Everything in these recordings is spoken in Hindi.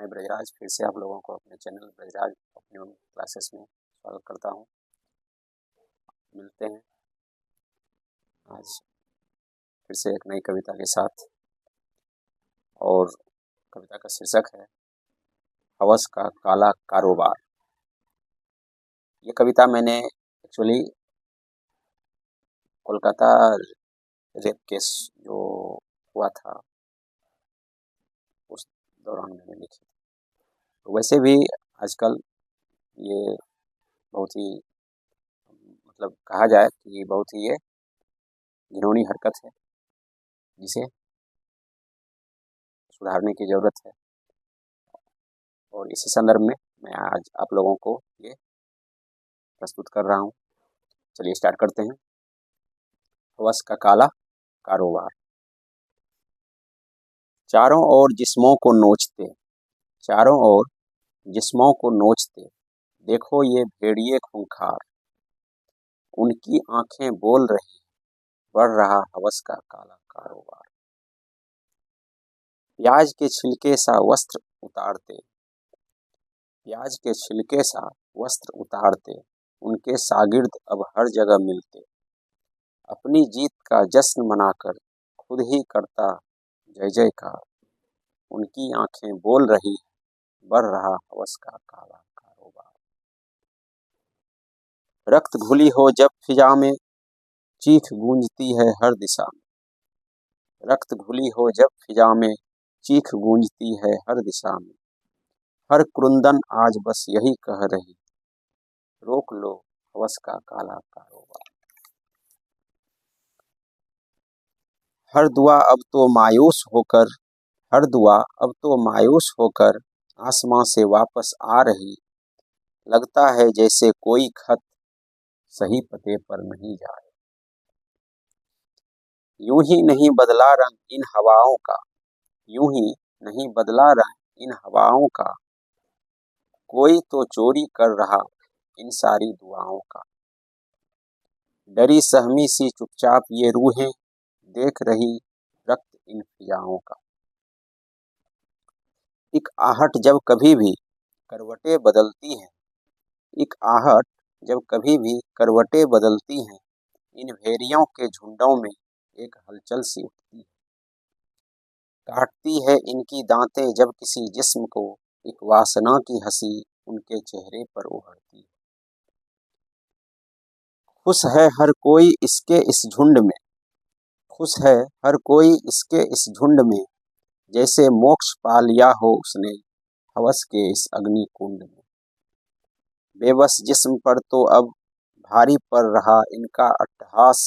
मैं ब्रजराज फिर से आप लोगों को अपने चैनल ब्रजराज अपनी क्लासेस में स्वागत करता हूं। मिलते हैं आज फिर से एक नई कविता के साथ, और कविता का शीर्षक है हवस का काला कारोबार। ये कविता मैंने एक्चुअली कोलकाता रेप केस जो हुआ था उस दौरान मैंने लिखी थी। तो वैसे भी आजकल ये बहुत ही कहा जाए कि बहुत ही ये घिनौनी हरकत है जिसे सुधारने की ज़रूरत है। और इसी संदर्भ में मैं आज आप लोगों को ये प्रस्तुत कर रहा हूँ। चलिए स्टार्ट करते हैं। हवस का काला कारोबार। चारों ओर जिस्मों को नोचते, चारों ओर जिस्मों को नोचते, देखो ये भेड़िए खूंखार, उनकी आंखें बोल रही, बढ़ रहा हवस का काला कारोबार। प्याज के छिलके सा वस्त्र उतारते, प्याज के छिलके सा वस्त्र उतारते, उनके शागिर्द अब हर जगह मिलते, अपनी जीत का जश्न मनाकर खुद ही करता जय जयकार, उनकी आंखें बोल रही, बढ़ रहा हवस का काला कारोबार। रक्त घुली हो जब फिजा में, चीख गूंजती है हर दिशा में, रक्त घुली हो जब फिजा में, चीख गूंजती है हर दिशा में, हर क्रुंदन आज बस यही कह रही, रोक लो हवस का काला कारोबार। हर दुआ अब तो मायूस होकर, हर दुआ अब तो मायूस होकर आसमां से वापस आ रही, लगता है जैसे कोई खत सही पते पर नहीं जा रहा। यूं ही नहीं बदला रंग इन हवाओं का, यूं ही नहीं बदला रंग इन हवाओं का, कोई तो चोरी कर रहा इन सारी दुआओं का। डरी सहमी सी चुपचाप ये रूहें देख रही रक्त इन फिजाओं का। एक आहट जब कभी भी करवटें बदलती हैं, एक आहट जब कभी भी करवटें बदलती हैं, इन भेड़ियों के झुंडों में एक हलचल सी उठती है। काटती है इनकी दांतें जब किसी जिस्म को, एक वासना की हंसी उनके चेहरे पर उभरती है। खुश है हर कोई इसके इस झुंड में, खुश है हर कोई इसके इस झुंड में, जैसे मोक्ष पा लिया हो उसने हवस के इस अग्नि कुंड में। बेबस जिस्म पर तो अब भारी पड़ रहा इनका अट्टहास,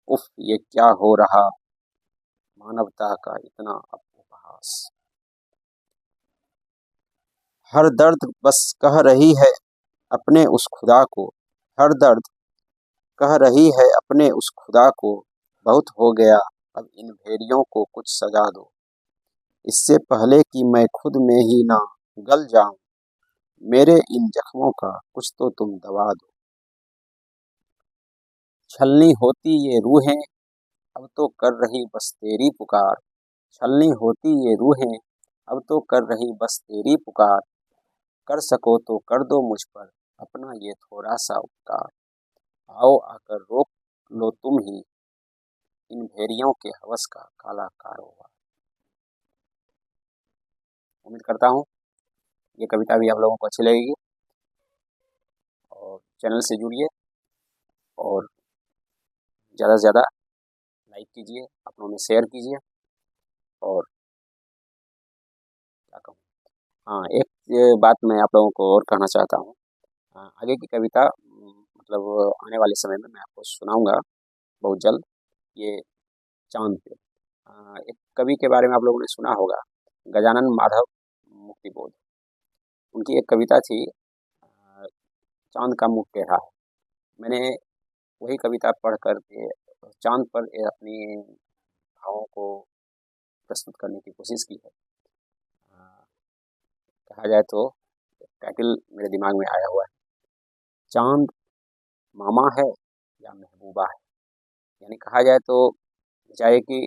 उफ ये क्या हो रहा, मानवता का इतना उपहास। हर दर्द बस कह रही है अपने उस खुदा को, हर दर्द कह रही है अपने उस खुदा को, बहुत हो गया अब इन भेड़ियों को कुछ सजा दो, इससे पहले कि मैं खुद में ही ना गल जाऊं, मेरे इन जख्मों का कुछ तो तुम दवा दो। छलनी होती ये रूहें अब तो कर रही बस तेरी पुकार, छलनी होती ये रूहें अब तो कर रही बस तेरी पुकार, कर सको तो कर दो मुझ पर अपना ये थोड़ा सा उपकार, आओ आकर रोक लो तुम ही इन भेड़ियों के हवस का काला कारोबार। उम्मीद करता हूँ ये कविता भी आप लोगों को अच्छी लगेगी, और चैनल से जुड़िए और ज़्यादा से ज़्यादा लाइक कीजिए, अपनों में शेयर कीजिए। और क्या कहूँ, हाँ एक बात मैं आप लोगों को और कहना चाहता हूँ। आगे की कविता आने वाले समय में मैं आपको सुनाऊंगा बहुत जल्द। ये चांद पे, एक कवि के बारे में आप लोगों ने सुना होगा, गजानन माधव मुक्तिबोध। उनकी एक कविता थी चांद का मुख टेढ़ा है। मैंने वही कविता पढ़ कर के चांद पर अपनी भावों को प्रस्तुत करने की कोशिश की है। कहा जाए तो टाइटल मेरे दिमाग में आया हुआ है, चांद मामा है या महबूबा है। यानी कहा जाए तो चाहे कि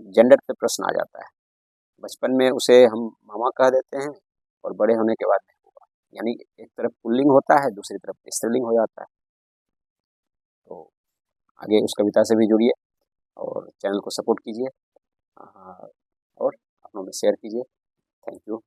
जेंडर पे प्रश्न आ जाता है बचपन में उसे हम मामा कह देते हैं और बड़े होने के बाद महबूबा। यानी एक तरफ पुल्लिंग होता है, दूसरी तरफ स्त्रीलिंग हो जाता है। तो आगे उस कविता से भी जुड़िए और चैनल को सपोर्ट कीजिए, और अपनों में शेयर कीजिए। Thank you.